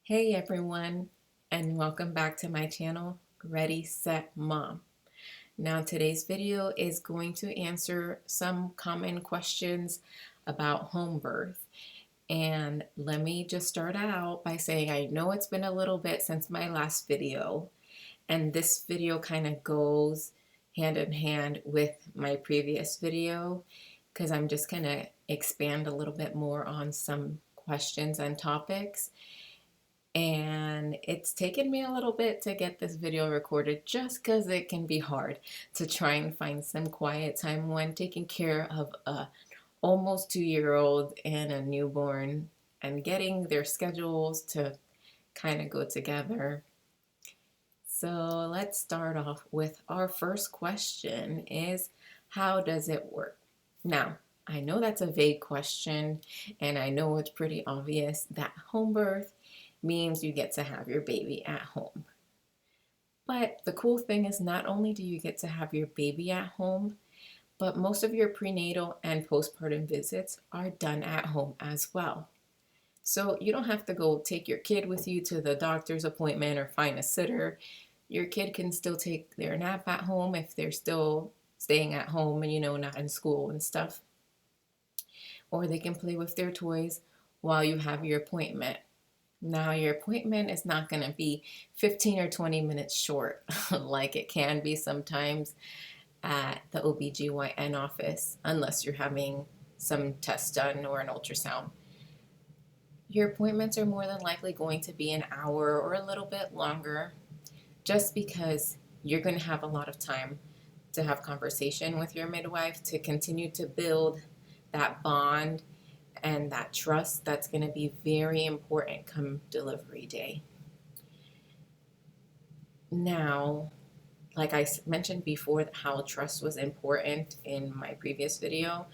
Hey everyone, and welcome back to my channel, Ready, Set, Mom. Now today's video is going to answer some common questions about home birth. And let me just start out by saying I know it's been a little bit since my last video, and this video kind of goes hand in hand with my previous video because I'm just going to expand a little bit more on some questions and topics. And it's taken me a little bit to get this video recorded just because it can be hard to try and find some quiet time when taking care of a almost 2-year-old and a newborn and getting their schedules to kind of go together. So let's start off with our first question is, how does it work? Now, I know that's a vague question, and I know it's pretty obvious that home birth means you get to have your baby at home. But the cool thing is, not only do you get to have your baby at home, but most of your prenatal and postpartum visits are done at home as well. So you don't have to go take your kid with you to the doctor's appointment or find a sitter. Your kid can still take their nap at home if they're still staying at home and, not in school and stuff. Or they can play with their toys while you have your appointment. Now, your appointment is not going to be 15 or 20 minutes short like it can be sometimes at the OBGYN office, unless you're having some tests done or an ultrasound. Your appointments are more than likely going to be an hour or a little bit longer, just because you're going to have a lot of time to have conversation with your midwife to continue to build that bond and that trust that's going to be very important come delivery day. Now, like I mentioned before, how trust was important in my previous video,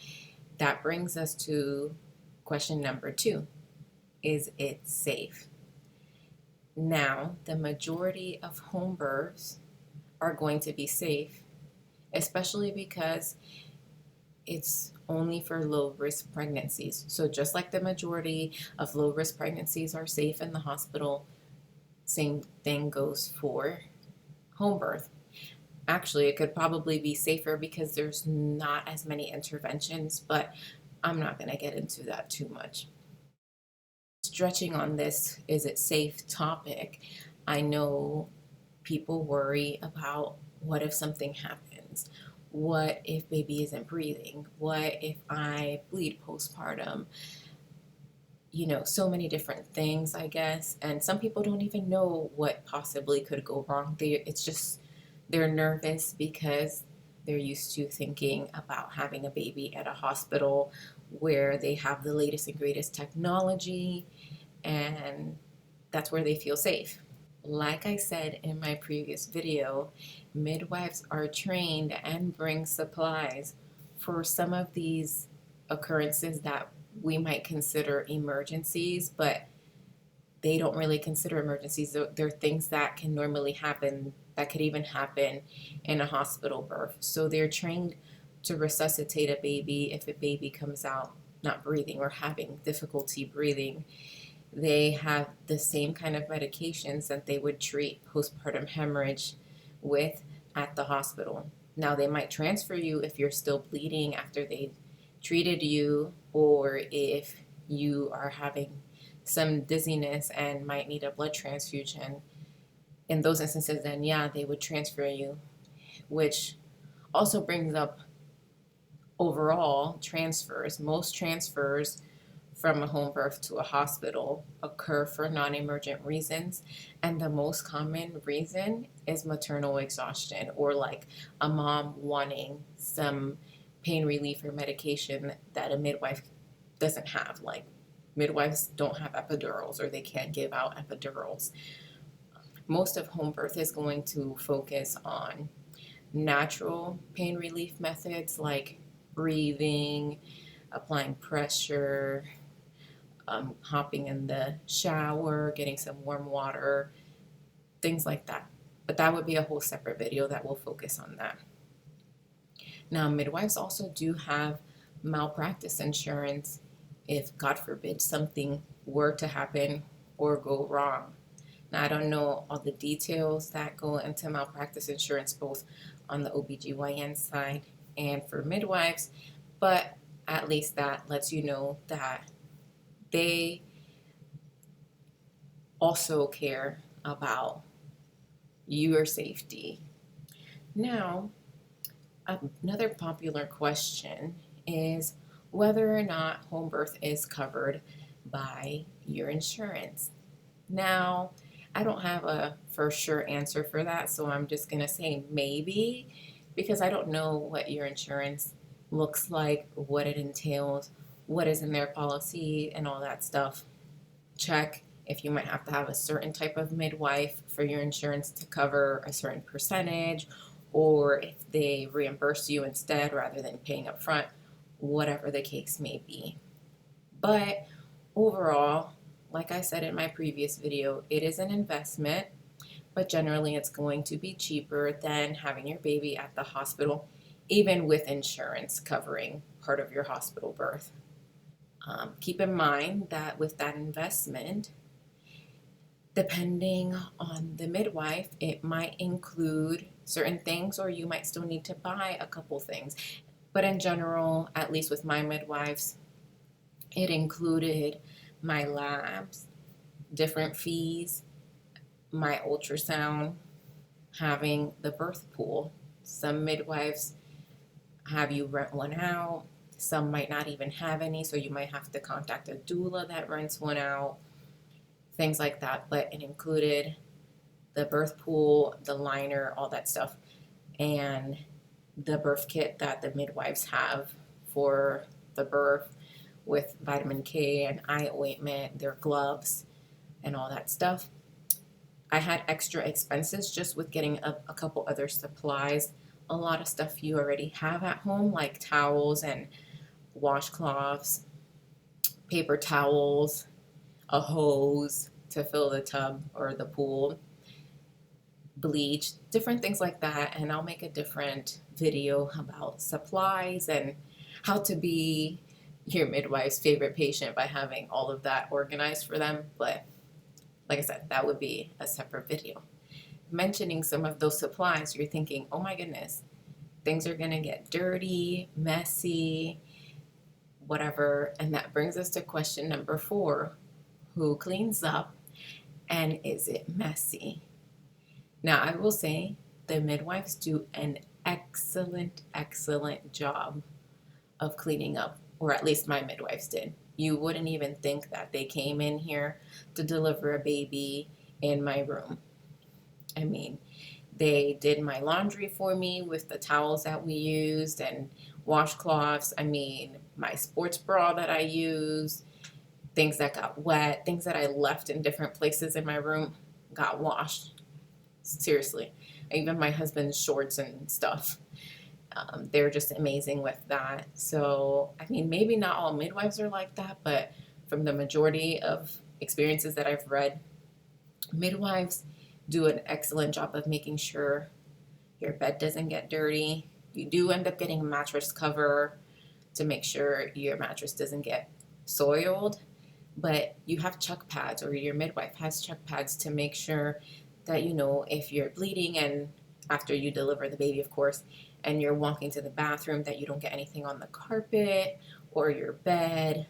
that brings us to question number 2. Is it safe? Now, the majority of home births are going to be safe, especially because it's only for low-risk pregnancies. So just like the majority of low-risk pregnancies are safe in the hospital, same thing goes for home birth. Actually, it could probably be safer because there's not as many interventions, but I'm not going to get into that too much. Stretching on this is it safe topic, I know people worry about, what if something happens? What if baby isn't breathing? What if I bleed postpartum? So many different things, I guess. And some people don't even know what possibly could go wrong. They're nervous because they're used to thinking about having a baby at a hospital where they have the latest and greatest technology, and that's where they feel safe. Like I said in my previous video, midwives are trained and bring supplies for some of these occurrences that we might consider emergencies, but they don't really consider emergencies. They're things that can normally happen, that could even happen in a hospital birth. So they're trained to resuscitate a baby if a baby comes out not breathing or having difficulty breathing. They have the same kind of medications that they would treat postpartum hemorrhage with at the hospital. Now, they might transfer you if you're still bleeding after they treated you, or if you are having some dizziness and might need a blood transfusion. In those instances, then yeah, they would transfer you, which also brings up overall transfers. Most transfers from a home birth to a hospital occur for non-emergent reasons, and the most common reason is maternal exhaustion, or like a mom wanting some pain relief or medication that a midwife doesn't have. Like, midwives don't have epidurals, or they can't give out epidurals. Most of home birth is going to focus on natural pain relief methods like breathing, applying pressure, hopping in the shower, getting some warm water, things like that. But that would be a whole separate video that will focus on that. Now, midwives also do have malpractice insurance if, God forbid, something were to happen or go wrong. Now, I don't know all the details that go into malpractice insurance, both on the OBGYN side and for midwives, but at least that lets you know that they also care about your safety. Now, another popular question is whether or not home birth is covered by your insurance. Now, I don't have a for sure answer for that, so I'm just going to say maybe, because I don't know what your insurance looks like, what it entails, what is in their policy, and all that stuff. Check if you might have to have a certain type of midwife for your insurance to cover a certain percentage, or if they reimburse you instead rather than paying up front, whatever the case may be. But overall, like I said in my previous video, it is an investment, but generally it's going to be cheaper than having your baby at the hospital, even with insurance covering part of your hospital birth. Keep in mind that with that investment, depending on the midwife, it might include certain things, or you might still need to buy a couple things. But in general, at least with my midwives, it included my labs, different fees, my ultrasound, having the birth pool. Some midwives have you rent one out. Some might not even have any, so you might have to contact a doula that rents one out, things like that. But it included the birth pool, the liner, all that stuff, and the birth kit that the midwives have for the birth, with vitamin K and eye ointment, their gloves, and all that stuff. I had extra expenses just with getting a couple other supplies. A lot of stuff you already have at home, like towels and washcloths, paper towels, a hose to fill the tub or the pool, bleach, different things like that. And I'll make a different video about supplies and how to be your midwife's favorite patient by having all of that organized for them. But like I said, that would be a separate video. Mentioning some of those supplies, you're thinking, oh my goodness, things are gonna get dirty, messy, whatever. And that brings us to question number 4. Who cleans up, and is it messy? Now, I will say the midwives do an excellent job of cleaning up, or at least my midwives did. You wouldn't even think that they came in here to deliver a baby in my room. I mean, they did my laundry for me with the towels that we used and washcloths. I mean, my sports bra that I used, things that got wet, things that I left in different places in my room got washed. Seriously. Even my husband's shorts and stuff. They're just amazing with that. So, I mean, maybe not all midwives are like that, but from the majority of experiences that I've read, midwives do an excellent job of making sure your bed doesn't get dirty. You do end up getting a mattress cover to make sure your mattress doesn't get soiled, but you have chuck pads, or your midwife has chuck pads to make sure that, you know, if you're bleeding and after you deliver the baby, of course, and you're walking to the bathroom, that you don't get anything on the carpet or your bed.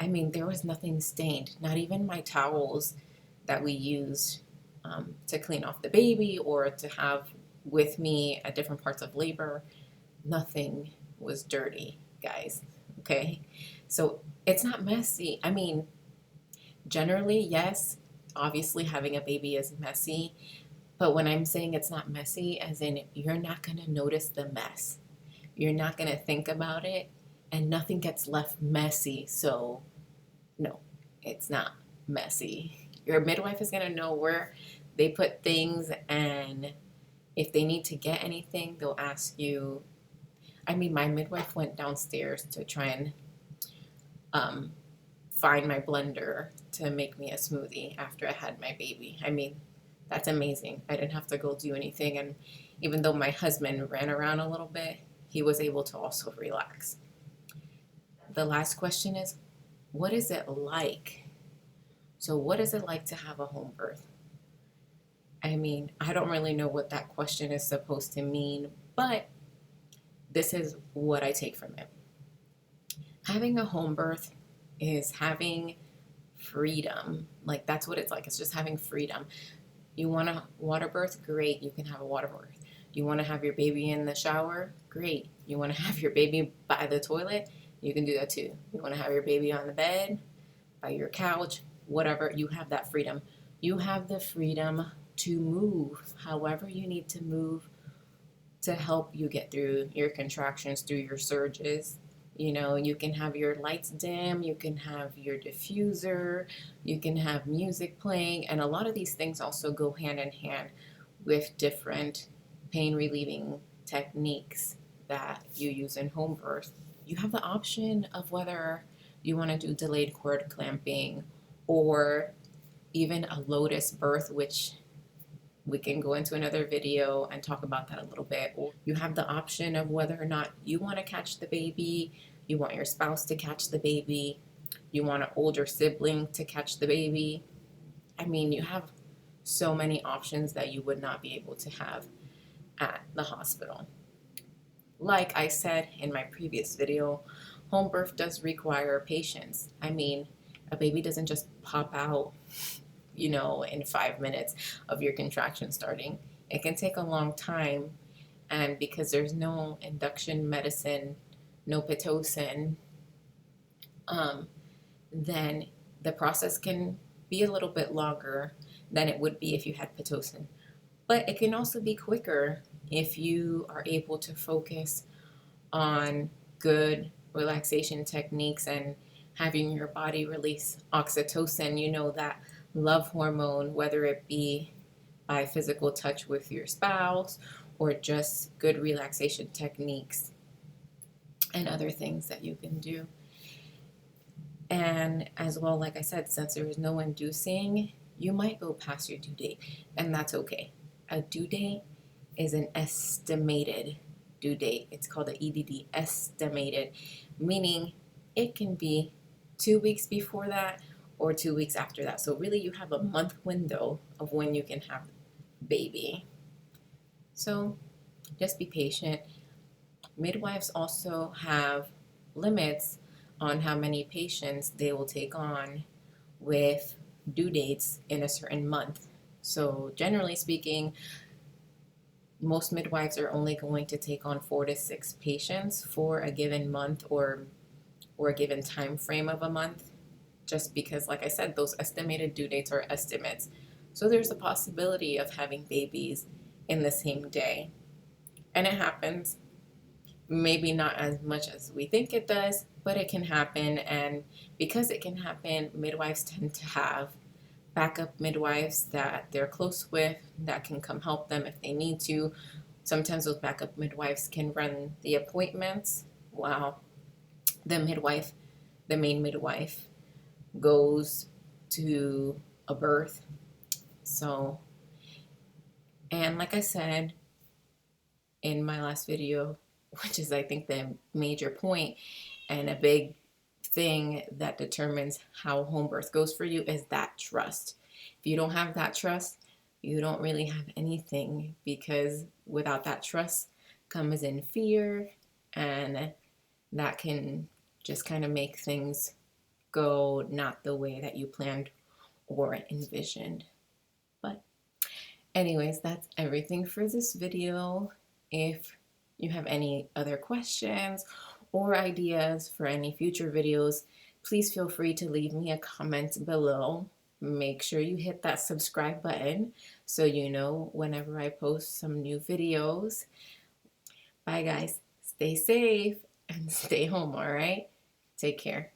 I mean, there was nothing stained, not even my towels that we used to clean off the baby or to have with me at different parts of labor. Nothing was dirty, guys, okay? So it's not messy. I mean, generally, yes, obviously having a baby is messy, but when I'm saying it's not messy, as in you're not going to notice the mess. You're not going to think about it, and nothing gets left messy. So, no, it's not messy. Your midwife is going to know where they put things, and if they need to get anything, they'll ask you. I mean, my midwife went downstairs to try and find my blender to make me a smoothie after I had my baby. I mean, that's amazing. I didn't have to go do anything. And even though my husband ran around a little bit, he was able to also relax. The last question is, what is it like So what is it like to have a home birth? I mean, I don't really know what that question is supposed to mean, but this is what I take from it. Having a home birth is having freedom. Like, that's what it's like. It's just having freedom. You want a water birth? Great, you can have a water birth. You want to have your baby in the shower? Great. You want to have your baby by the toilet? You can do that too. You want to have your baby on the bed, by your couch, whatever, you have that freedom. You have the freedom to move however you need to move to help you get through your contractions, through your surges. You know, you can have your lights dim, you can have your diffuser, you can have music playing, and a lot of these things also go hand in hand with different pain relieving techniques that you use in home birth. You have the option of whether you want to do delayed cord clamping or even a lotus birth, which we can go into another video and talk about that a little bit. You have the option of whether or not you want to catch the baby, you want your spouse to catch the baby, you want an older sibling to catch the baby. I mean, you have so many options that you would not be able to have at the hospital. Like I said in my previous video, home birth does require patience. I mean, a baby doesn't just pop out, you know, in 5 minutes of your contraction starting. It can take a long time, and because there's no induction medicine, no Pitocin, then the process can be a little bit longer than it would be if you had Pitocin. But it can also be quicker if you are able to focus on good relaxation techniques and having your body release oxytocin, you know, that love hormone, whether it be by physical touch with your spouse or just good relaxation techniques and other things that you can do. And as well, like I said, since there is no inducing, you might go past your due date, and that's okay. A due date is an estimated due date. It's called an EDD, estimated, meaning it can be 2 weeks before that or 2 weeks after that. So really you have a month window of when you can have baby. So just be patient. Midwives also have limits on how many patients they will take on with due dates in a certain month. So generally speaking, most midwives are only going to take on 4 to 6 patients for a given month or a given time frame of a month, just because, like I said, those estimated due dates are estimates. So there's a possibility of having babies in the same day. And it happens. Maybe not as much as we think it does, but it can happen. And because it can happen, midwives tend to have backup midwives that they're close with that can come help them if they need to. Sometimes those backup midwives can run the appointments while the main midwife, goes to a birth. So, and like I said in my last video, which is I think the major point and a big thing that determines how home birth goes for you, is that trust. If you don't have that trust, you don't really have anything, because without that trust comes in fear, and that can just kind of make things go not the way that you planned or envisioned. But anyways, that's everything for this video. If you have any other questions or ideas for any future videos, please feel free to leave me a comment below. Make sure you hit that subscribe button so you know whenever I post some new videos. Bye guys, stay safe and stay home, all right? Take care.